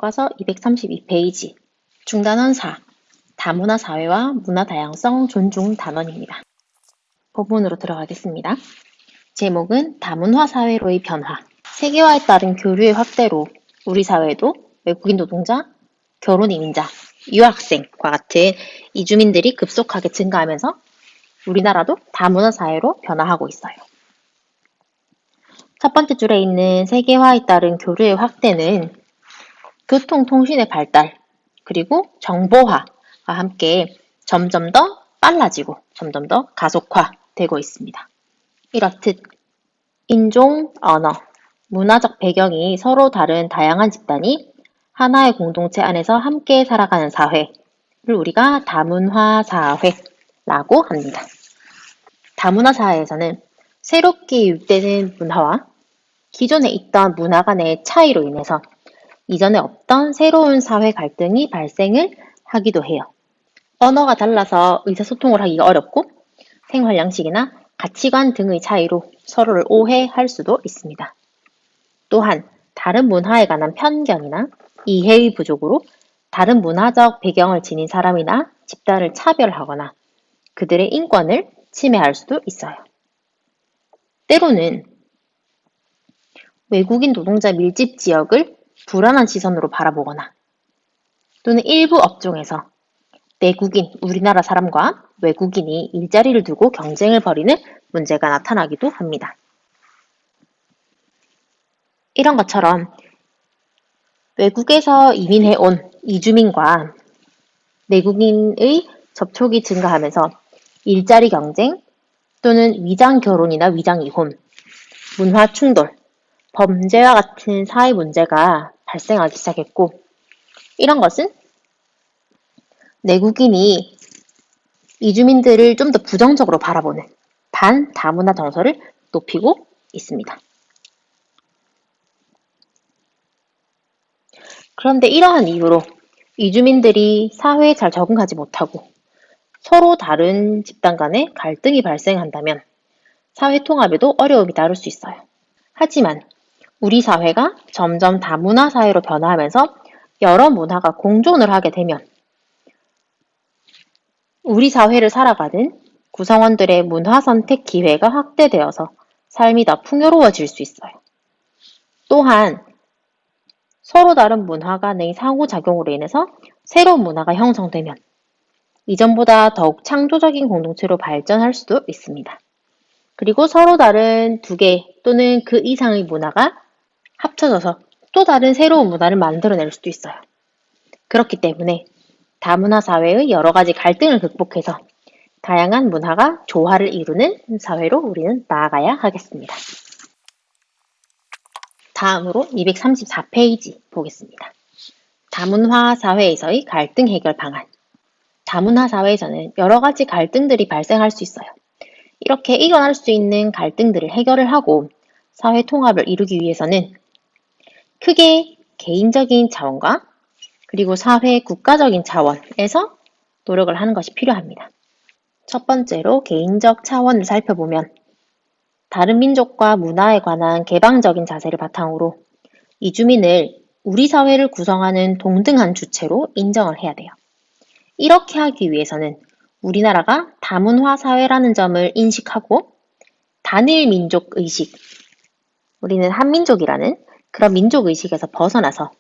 교과서 232페이지 중단원 4. 다문화 사회와 문화 다양성 존중 단원입니다. 본문으로 들어가겠습니다. 제목은 다문화 사회로의 변화. 세계화에 따른 교류의 확대로 우리 사회도 외국인 노동자, 결혼 이민자, 유학생과 같은 이주민들이 급속하게 증가하면서 우리나라도 다문화 사회로 변화하고 있어요. 첫 번째 줄에 있는 세계화에 따른 교류의 확대는 교통통신의 발달, 그리고 정보화와 함께 점점 더 빨라지고 점점 더 가속화되고 있습니다. 이렇듯 인종, 언어, 문화적 배경이 서로 다른 다양한 집단이 하나의 공동체 안에서 함께 살아가는 사회를 우리가 다문화 사회라고 합니다. 다문화 사회에서는 새롭게 유입되는 문화와 기존에 있던 문화 간의 차이로 인해서 이전에 없던 새로운 사회 갈등이 발생을 하기도 해요. 언어가 달라서 의사소통을 하기가 어렵고 생활 양식이나 가치관 등의 차이로 서로를 오해할 수도 있습니다. 또한 다른 문화에 관한 편견이나 이해의 부족으로 다른 문화적 배경을 지닌 사람이나 집단을 차별하거나 그들의 인권을 침해할 수도 있어요. 때로는 외국인 노동자 밀집 지역을 불안한 시선으로 바라보거나 또는 일부 업종에서 내국인, 우리나라 사람과 외국인이 일자리를 두고 경쟁을 벌이는 문제가 나타나기도 합니다. 이런 것처럼 외국에서 이민해온 이주민과 내국인의 접촉이 증가하면서 일자리 경쟁 또는 위장 결혼이나 위장 이혼, 문화 충돌, 범죄와 같은 사회 문제가 발생하기 시작했고, 이런 것은 내국인이 이주민들을 좀 더 부정적으로 바라보는 반다문화 정서를 높이고 있습니다. 그런데 이러한 이유로 이주민들이 사회에 잘 적응하지 못하고 서로 다른 집단 간의 갈등이 발생한다면 사회 통합에도 어려움이 따를 수 있어요. 하지만 우리 사회가 점점 다문화 사회로 변화하면서 여러 문화가 공존을 하게 되면 우리 사회를 살아가는 구성원들의 문화 선택 기회가 확대되어서 삶이 더 풍요로워질 수 있어요. 또한 서로 다른 문화 간의 상호작용으로 인해서 새로운 문화가 형성되면 이전보다 더욱 창조적인 공동체로 발전할 수도 있습니다. 그리고 서로 다른 두 개 또는 그 이상의 문화가 합쳐져서 또 다른 새로운 문화를 만들어낼 수도 있어요. 그렇기 때문에 다문화 사회의 여러 가지 갈등을 극복해서 다양한 문화가 조화를 이루는 사회로 우리는 나아가야 하겠습니다. 다음으로 234페이지 보겠습니다. 다문화 사회에서의 갈등 해결 방안. 다문화 사회에서는 여러 가지 갈등들이 발생할 수 있어요. 이렇게 일어날 수 있는 갈등들을 해결을 하고 사회 통합을 이루기 위해서는 크게 개인적인 차원과 그리고 사회 국가적인 차원에서 노력을 하는 것이 필요합니다. 첫 번째로 개인적 차원을 살펴보면 다른 민족과 문화에 관한 개방적인 자세를 바탕으로 이주민을 우리 사회를 구성하는 동등한 주체로 인정을 해야 돼요. 이렇게 하기 위해서는 우리나라가 다문화 사회라는 점을 인식하고 단일 민족 의식, 우리는 한민족이라는 그런 민족 의식에서 벗어나서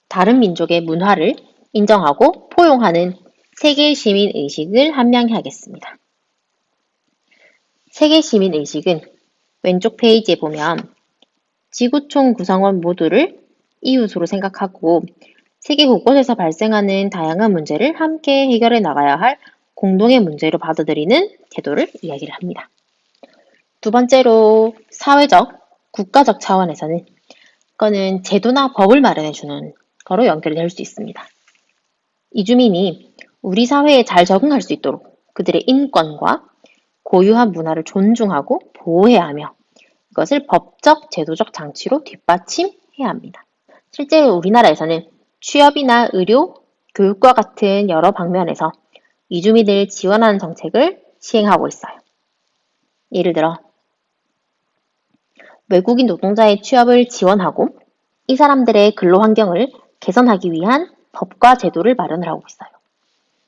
다른 민족의 문화를 인정하고 포용하는 세계 시민 의식을 함양해야겠습니다. 세계 시민 의식은 왼쪽 페이지에 보면 지구촌 구성원 모두를 이웃으로 생각하고 세계 곳곳에서 발생하는 다양한 문제를 함께 해결해 나가야 할 공동의 문제로 받아들이는 태도를 이야기를 합니다. 두 번째로 사회적, 국가적 차원에서는 이거는 제도나 법을 마련해주는 거로 연결이 될 수 있습니다. 이주민이 우리 사회에 잘 적응할 수 있도록 그들의 인권과 고유한 문화를 존중하고 보호해야 하며 이것을 법적, 제도적 장치로 뒷받침해야 합니다. 실제로 우리나라에서는 취업이나 의료, 교육과 같은 여러 방면에서 이주민을 지원하는 정책을 시행하고 있어요. 예를 들어 외국인 노동자의 취업을 지원하고 이 사람들의 근로 환경을 개선하기 위한 법과 제도를 마련을 하고 있어요.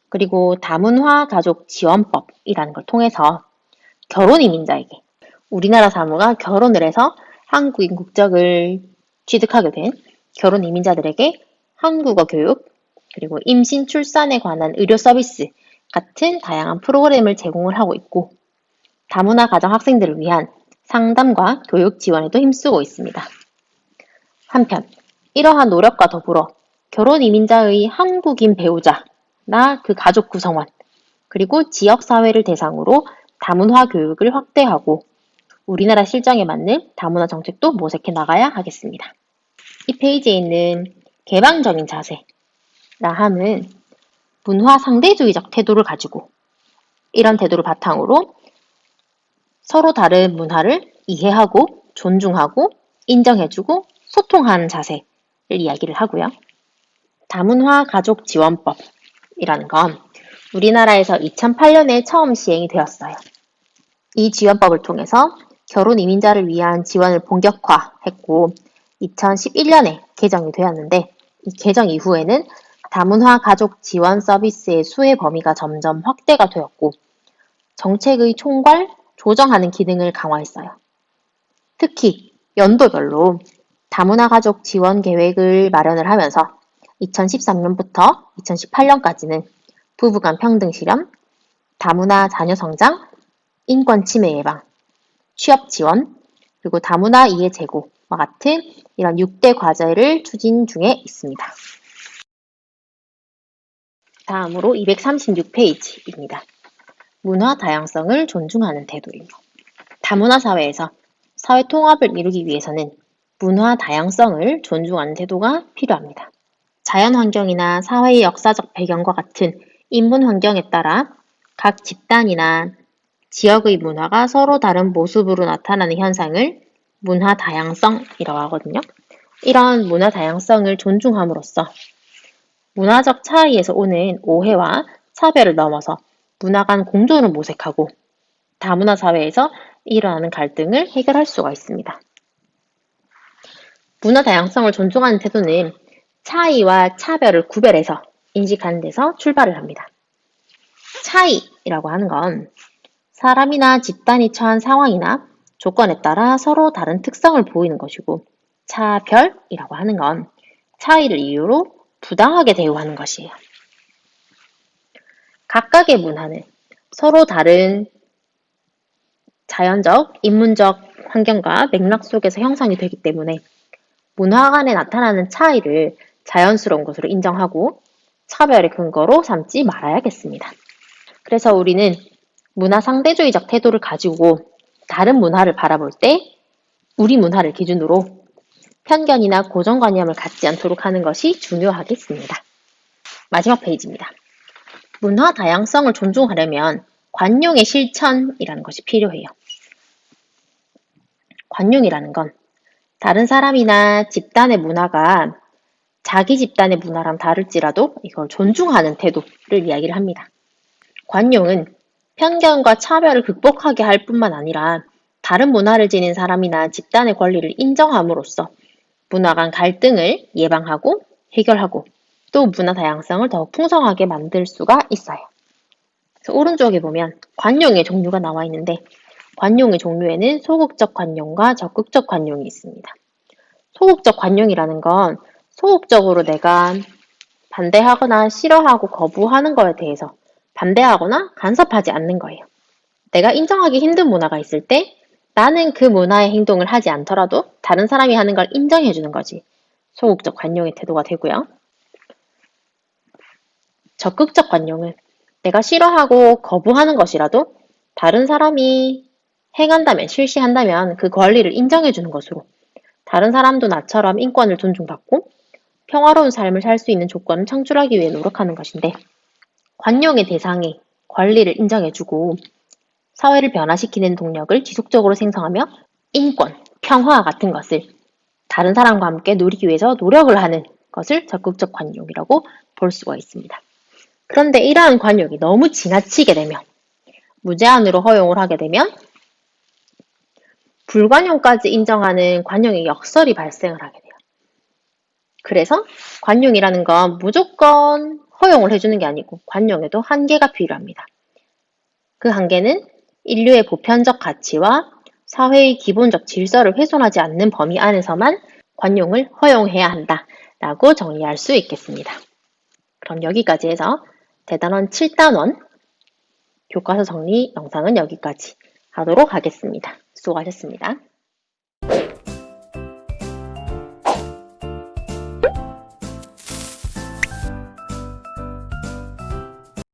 그리고 다문화 가족 지원법이라는 걸 통해서 결혼 이민자에게 우리나라 사무가 결혼을 해서 한국인 국적을 취득하게 된 결혼 이민자들에게 한국어 교육, 그리고 임신, 출산에 관한 의료 서비스 같은 다양한 프로그램을 제공을 하고 있고, 다문화 가정 학생들을 위한 상담과 교육 지원에도 힘쓰고 있습니다. 한편, 이러한 노력과 더불어 결혼 이민자의 한국인 배우자나 그 가족 구성원, 그리고 지역사회를 대상으로 다문화 교육을 확대하고 우리나라 실정에 맞는 다문화 정책도 모색해 나가야 하겠습니다. 이 페이지에 있는 개방적인 자세라 함은 문화 상대주의적 태도를 가지고 이런 태도를 바탕으로 서로 다른 문화를 이해하고 존중하고 인정해주고 소통하는 자세를 이야기를 하고요. 다문화 가족 지원법이라는 건 우리나라에서 2008년에 처음 시행이 되었어요. 이 지원법을 통해서 결혼 이민자를 위한 지원을 본격화했고 2011년에 개정이 되었는데 이 개정 이후에는 다문화 가족 지원 서비스의 수혜 범위가 점점 확대가 되었고 정책의 총괄, 조정하는 기능을 강화했어요. 특히 연도별로 다문화 가족 지원 계획을 마련을 하면서 2013년부터 2018년까지는 부부간 평등 실현, 다문화 자녀 성장, 인권 침해 예방, 취업 지원, 그리고 다문화 이해 제고와 같은 이런 6대 과제를 추진 중에 있습니다. 다음으로 236페이지입니다. 문화 다양성을 존중하는 태도예요. 다문화 사회에서 사회 통합을 이루기 위해서는 문화 다양성을 존중하는 태도가 필요합니다. 자연 환경이나 사회의 역사적 배경과 같은 인문 환경에 따라 각 집단이나 지역의 문화가 서로 다른 모습으로 나타나는 현상을 문화 다양성이라고 하거든요. 이런 문화 다양성을 존중함으로써 문화적 차이에서 오는 오해와 차별을 넘어서 문화 간 공존을 모색하고 다문화 사회에서 일어나는 갈등을 해결할 수가 있습니다. 문화 다양성을 존중하는 태도는 차이와 차별을 구별해서 인식하는 데서 출발을 합니다. 차이라고 하는 건 사람이나 집단이 처한 상황이나 조건에 따라 서로 다른 특성을 보이는 것이고 차별이라고 하는 건 차이를 이유로 부당하게 대우하는 것이에요. 각각의 문화는 서로 다른 자연적, 인문적 환경과 맥락 속에서 형성이 되기 때문에 문화 간에 나타나는 차이를 자연스러운 것으로 인정하고 차별의 근거로 삼지 말아야겠습니다. 그래서 우리는 문화 상대주의적 태도를 가지고 다른 문화를 바라볼 때 우리 문화를 기준으로 편견이나 고정관념을 갖지 않도록 하는 것이 중요하겠습니다. 마지막 페이지입니다. 문화 다양성을 존중하려면 관용의 실천이라는 것이 필요해요. 관용이라는 건 다른 사람이나 집단의 문화가 자기 집단의 문화랑 다를지라도 이걸 존중하는 태도를 이야기를 합니다. 관용은 편견과 차별을 극복하게 할 뿐만 아니라 다른 문화를 지닌 사람이나 집단의 권리를 인정함으로써 문화 간 갈등을 예방하고 해결하고 또 문화 다양성을 더 풍성하게 만들 수가 있어요. 그래서 오른쪽에 보면 관용의 종류가 나와 있는데 관용의 종류에는 소극적 관용과 적극적 관용이 있습니다. 소극적 관용이라는 건 소극적으로 내가 반대하거나 싫어하고 거부하는 거에 대해서 반대하거나 간섭하지 않는 거예요. 내가 인정하기 힘든 문화가 있을 때 나는 그 문화의 행동을 하지 않더라도 다른 사람이 하는 걸 인정해 주는 거지. 소극적 관용의 태도가 되고요. 적극적 관용은 내가 싫어하고 거부하는 것이라도 다른 사람이 행한다면, 실시한다면 그 권리를 인정해 주는 것으로 다른 사람도 나처럼 인권을 존중받고 평화로운 삶을 살 수 있는 조건을 창출하기 위해 노력하는 것인데 관용의 대상이 권리를 인정해주고 사회를 변화시키는 동력을 지속적으로 생성하며 인권, 평화 같은 것을 다른 사람과 함께 누리기 위해서 노력을 하는 것을 적극적 관용이라고 볼 수가 있습니다. 그런데 이러한 관용이 너무 지나치게 되면 무제한으로 허용을 하게 되면 불관용까지 인정하는 관용의 역설이 발생을 하게 돼요. 그래서 관용이라는 건 무조건 허용을 해주는 게 아니고 관용에도 한계가 필요합니다. 그 한계는 인류의 보편적 가치와 사회의 기본적 질서를 훼손하지 않는 범위 안에서만 관용을 허용해야 한다라고 정리할 수 있겠습니다. 그럼 여기까지 해서 대단원 7단원 교과서 정리 영상은 여기까지 하도록 하겠습니다. 수고하셨습니다.